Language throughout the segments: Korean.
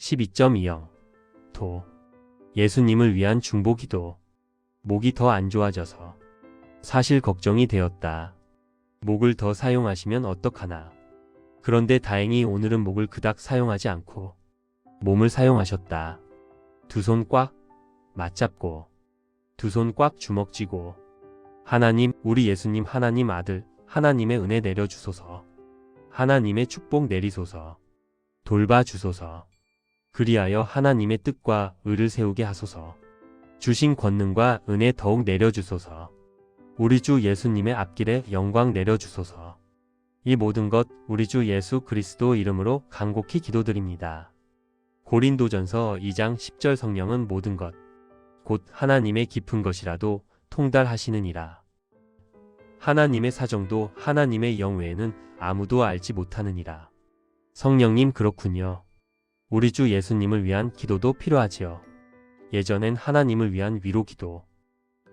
12.20 도. 예수님을 위한 중보기도. 목이 더 안 좋아져서 사실 걱정이 되었다. 목을 더 사용하시면 어떡하나. 그런데 다행히 오늘은 목을 그닥 사용하지 않고 몸을 사용하셨다. 두 손 꽉 맞잡고 두 손 꽉 주먹 쥐고 하나님, 우리 예수님, 하나님 아들, 하나님의 은혜 내려주소서. 하나님의 축복 내리소서. 돌봐주소서. 그리하여 하나님의 뜻과 의를 세우게 하소서. 주신 권능과 은혜 더욱 내려주소서. 우리 주 예수님의 앞길에 영광 내려주소서. 이 모든 것 우리 주 예수 그리스도 이름으로 간곡히 기도드립니다. 고린도전서 2장 10절 성령은 모든 것, 곧 하나님의 깊은 것이라도 통달하시느니라. 하나님의 사정도 하나님의 영 외에는 아무도 알지 못하느니라. 성령님 그렇군요. 우리 주 예수님을 위한 기도도 필요하지요. 예전엔 하나님을 위한 위로 기도,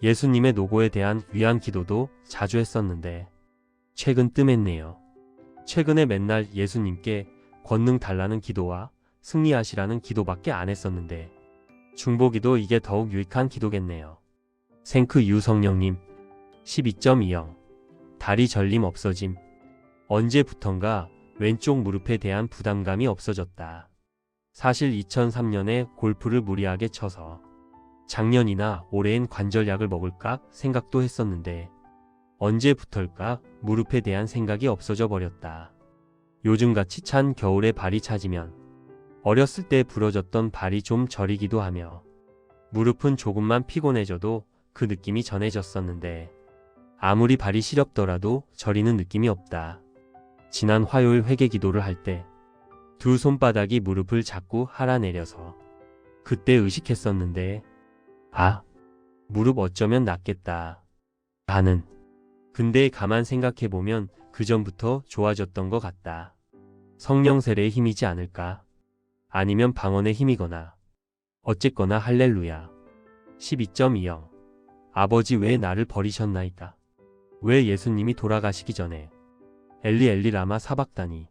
예수님의 노고에 대한 위안 기도도 자주 했었는데 최근 뜸했네요. 최근에 맨날 예수님께 권능 달라는 기도와 승리하시라는 기도밖에 안 했었는데 중보기도 이게 더욱 유익한 기도겠네요. 생크 유 성령님 12.20 다리 절림 없어짐. 언제부턴가 왼쪽 무릎에 대한 부담감이 없어졌다. 사실 2003년에 골프를 무리하게 쳐서 작년이나 올해엔 관절약을 먹을까 생각도 했었는데 언제부터일까 무릎에 대한 생각이 없어져 버렸다. 요즘같이 찬 겨울에 발이 차지면 어렸을 때 부러졌던 발이 좀 저리기도 하며 무릎은 조금만 피곤해져도 그 느낌이 전해졌었는데 아무리 발이 시렵더라도 저리는 느낌이 없다. 지난 화요일 회개 기도를 할 때 두 손바닥이 무릎을 자꾸 할아내려서 그때 의식했었는데 무릎 어쩌면 낫겠다 하는. 근데 가만 생각해보면 그전부터 좋아졌던 것 같다. 성령 세례의 힘이지 않을까? 아니면 방언의 힘이거나 어쨌거나 할렐루야. 12.20 아버지 왜 나를 버리셨나이까? 왜 예수님이 돌아가시기 전에 엘리 엘리 라마 사박다니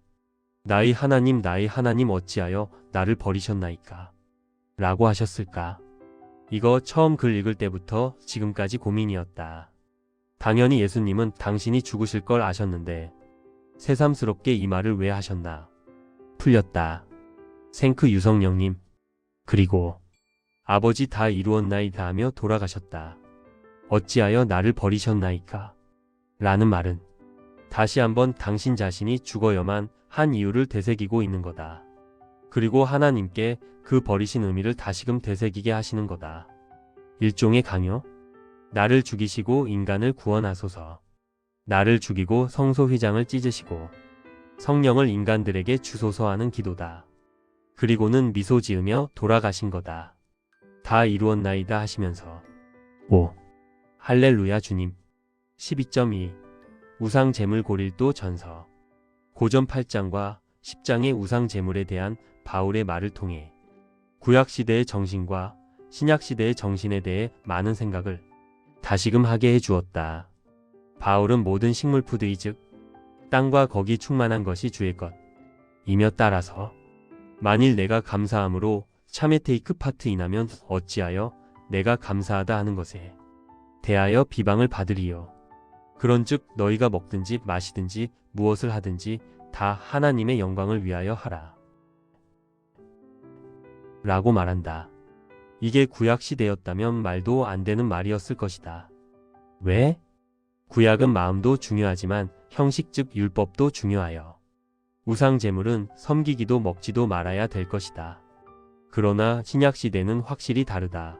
나의 하나님 어찌하여 나를 버리셨나이까? 라고 하셨을까? 이거 처음 글 읽을 때부터 지금까지 고민이었다. 당연히 예수님은 당신이 죽으실 걸 아셨는데 새삼스럽게 이 말을 왜 하셨나? 풀렸다. 생크 유성령님 그리고 아버지 다 이루었나이다 하며 돌아가셨다. 어찌하여 나를 버리셨나이까? 라는 말은 다시 한번 당신 자신이 죽어야만 한 이유를 되새기고 있는 거다. 그리고 하나님께 그 버리신 의미를 다시금 되새기게 하시는 거다. 일종의 강요? 나를 죽이시고 인간을 구원하소서. 나를 죽이고 성소 휘장을 찢으시고 성령을 인간들에게 주소서 하는 기도다. 그리고는 미소 지으며 돌아가신 거다. 다 이루었나이다 하시면서 할렐루야 주님. 12.2 우상 제물 고릴도 전서. 고전 8장과 10장의 우상 제물에 대한 바울의 말을 통해 구약시대의 정신과 신약시대의 정신에 대해 많은 생각을 다시금 하게 해주었다. 바울은 모든 식물푸드이 즉 땅과 거기 충만한 것이 주의 것이며 따라서 만일 내가 감사함으로 참외 테이크 파트 인하면 어찌하여 내가 감사하다 하는 것에 대하여 비방을 받으리요. 그런즉 너희가 먹든지 마시든지 무엇을 하든지 다 하나님의 영광을 위하여 하라. 라고 말한다. 이게 구약 시대였다면 말도 안 되는 말이었을 것이다. 왜? 구약은 마음도 중요하지만 형식 즉 율법도 중요하여 우상 제물은 섬기기도 먹지도 말아야 될 것이다. 그러나 신약 시대는 확실히 다르다.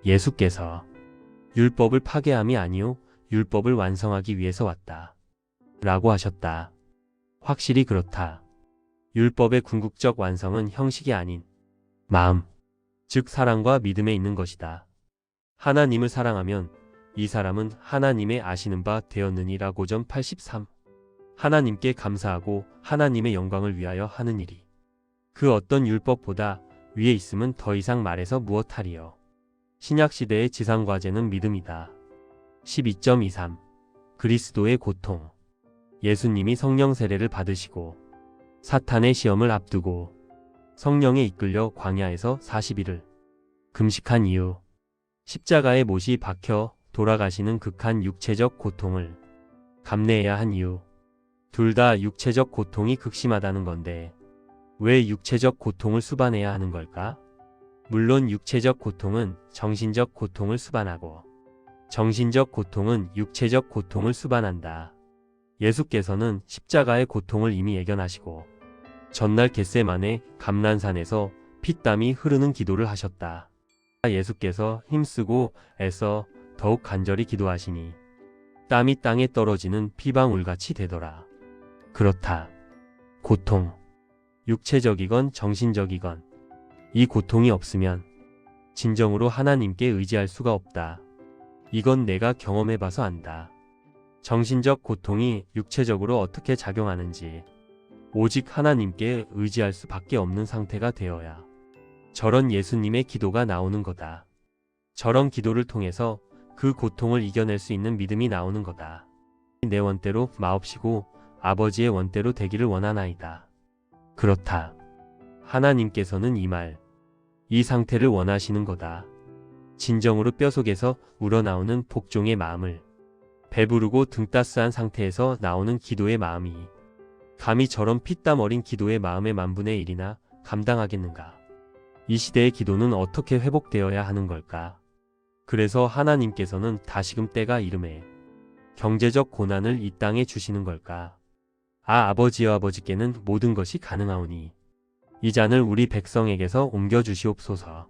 예수께서 율법을 파괴함이 아니요 율법을 완성하기 위해서 왔다. 라고 하셨다. 확실히 그렇다. 율법의 궁극적 완성은 형식이 아닌 마음, 즉 사랑과 믿음에 있는 것이다. 하나님을 사랑하면 이 사람은 하나님의 아시는 바 되었느니라. 고전 83 하나님께 감사하고 하나님의 영광을 위하여 하는 일이 그 어떤 율법보다 위에 있음은 더 이상 말해서 무엇하리요. 신약시대의 지상과제는 믿음이다. 12.23 그리스도의 고통. 예수님이 성령 세례를 받으시고 사탄의 시험을 앞두고 성령에 이끌려 광야에서 40일을 금식한 이유, 십자가에 못이 박혀 돌아가시는 극한 육체적 고통을 감내해야 한 이유. 둘 다 육체적 고통이 극심하다는 건데 왜 육체적 고통을 수반해야 하는 걸까? 물론 육체적 고통은 정신적 고통을 수반하고 정신적 고통은 육체적 고통을 수반한다. 예수께서는 십자가의 고통을 이미 예견하시고 전날 겟세마네 감난산에서 피땀이 흐르는 기도를 하셨다. 예수께서 힘쓰고 애써 더욱 간절히 기도하시니 땀이 땅에 떨어지는 피방울같이 되더라. 그렇다. 고통, 육체적이건 정신적이건 이 고통이 없으면 진정으로 하나님께 의지할 수가 없다. 이건 내가 경험해봐서 안다. 정신적 고통이 육체적으로 어떻게 작용하는지 오직 하나님께 의지할 수밖에 없는 상태가 되어야 저런 예수님의 기도가 나오는 거다. 저런 기도를 통해서 그 고통을 이겨낼 수 있는 믿음이 나오는 거다. 내 원대로 마옵시고 아버지의 원대로 되기를 원하나이다. 그렇다. 하나님께서는 이 상태를 원하시는 거다. 진정으로 뼈속에서 우러나오는 복종의 마음을 배부르고 등따스한 상태에서 나오는 기도의 마음이 감히 저런 피땀 어린 기도의 마음의 만분의 1이나 감당하겠는가? 이 시대의 기도는 어떻게 회복되어야 하는 걸까? 그래서 하나님께서는 다시금 때가 이름에 경제적 고난을 이 땅에 주시는 걸까? 아버지여 아버지께는 모든 것이 가능하오니 이 잔을 우리 백성에게서 옮겨주시옵소서.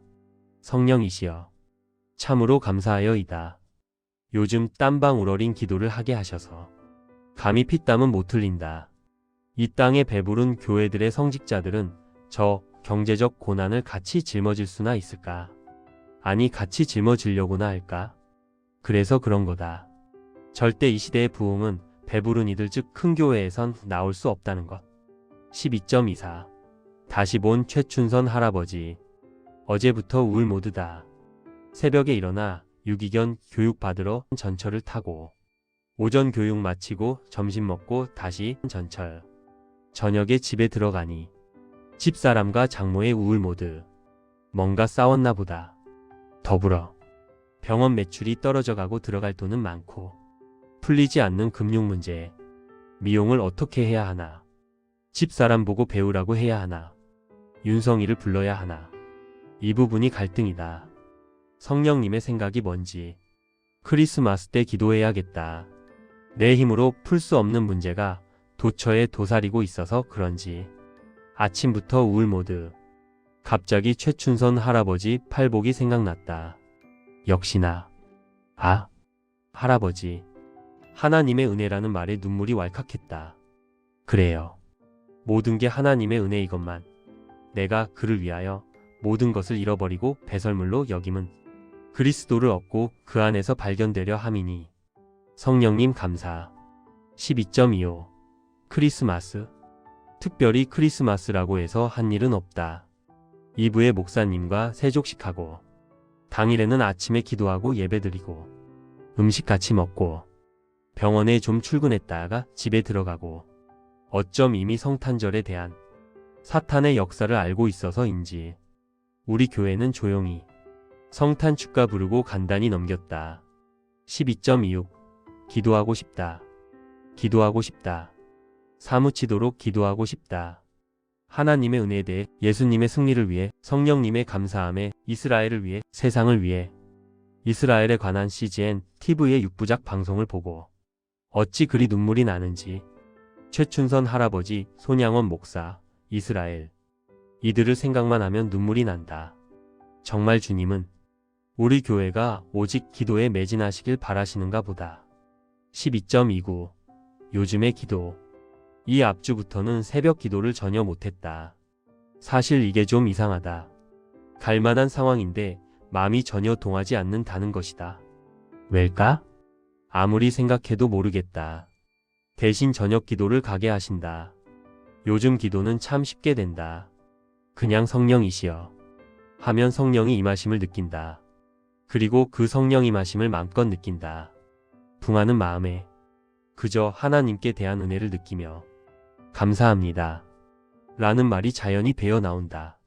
성령이시여 참으로 감사하여이다. 요즘 땀방 우러린 기도를 하게 하셔서 감히 피땀은 못 흘린다. 이 땅에 배부른 교회들의 성직자들은 저 경제적 고난을 같이 짊어질 수나 있을까? 아니 같이 짊어지려고나 할까? 그래서 그런 거다. 절대 이 시대의 부흥은 배부른 이들 즉 큰 교회에선 나올 수 없다는 것. 12.24 다시 본 최춘선 할아버지. 어제부터 우울 모드다. 새벽에 일어나 유기견 교육받으러 전철을 타고 오전 교육 마치고 점심 먹고 다시 전철. 저녁에 집에 들어가니 집사람과 장모의 우울 모드. 뭔가 싸웠나 보다. 더불어 병원 매출이 떨어져가고 들어갈 돈은 많고 풀리지 않는 금융 문제. 미용을 어떻게 해야 하나. 집사람 보고 배우라고 해야 하나. 윤성이를 불러야 하나. 이 부분이 갈등이다. 성령님의 생각이 뭔지 크리스마스 때 기도해야겠다. 내 힘으로 풀 수 없는 문제가 도처에 도사리고 있어서 그런지 아침부터 우울 모드. 갑자기 최춘선 할아버지 팔복이 생각났다. 역시나 할아버지. 하나님의 은혜라는 말에 눈물이 왈칵했다. 그래요. 모든 게 하나님의 은혜 이것만. 내가 그를 위하여 모든 것을 잃어버리고 배설물로 여김은 그리스도를 얻고 그 안에서 발견되려 함이니. 성령님 감사. 12.25 크리스마스. 특별히 크리스마스라고 해서 한 일은 없다. 2부에 목사님과 세족식하고 당일에는 아침에 기도하고 예배드리고 음식 같이 먹고 병원에 좀 출근했다가 집에 들어가고 어쩜 이미 성탄절에 대한 사탄의 역사를 알고 있어서인지 우리 교회는 조용히 성탄 축가 부르고 간단히 넘겼다. 12.26 기도하고 싶다. 기도하고 싶다. 사무치도록 기도하고 싶다. 하나님의 은혜에 대해 예수님의 승리를 위해 성령님의 감사함에 이스라엘을 위해 세상을 위해 이스라엘에 관한 CGN TV의 6부작 방송을 보고 어찌 그리 눈물이 나는지 최춘선 할아버지, 손양원 목사, 이스라엘 이들을 생각만 하면 눈물이 난다. 정말 주님은 우리 교회가 오직 기도에 매진하시길 바라시는가 보다. 12.29 요즘의 기도. 이 앞주부터는 새벽 기도를 전혀 못했다. 사실 이게 좀 이상하다. 갈만한 상황인데 마음이 전혀 동하지 않는다는 것이다. 왜일까? 아무리 생각해도 모르겠다. 대신 저녁 기도를 가게 하신다. 요즘 기도는 참 쉽게 된다. 그냥 성령이시여 하면 성령이 임하심을 느낀다. 그리고 그 성령 임하심을 마음껏 느낀다. 붕하는 마음에 그저 하나님께 대한 은혜를 느끼며 감사합니다 라는 말이 자연히 배어 나온다.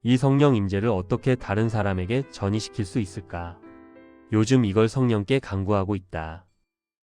이 성령 임재를 어떻게 다른 사람에게 전이시킬 수 있을까? 요즘 이걸 성령께 간구하고 있다.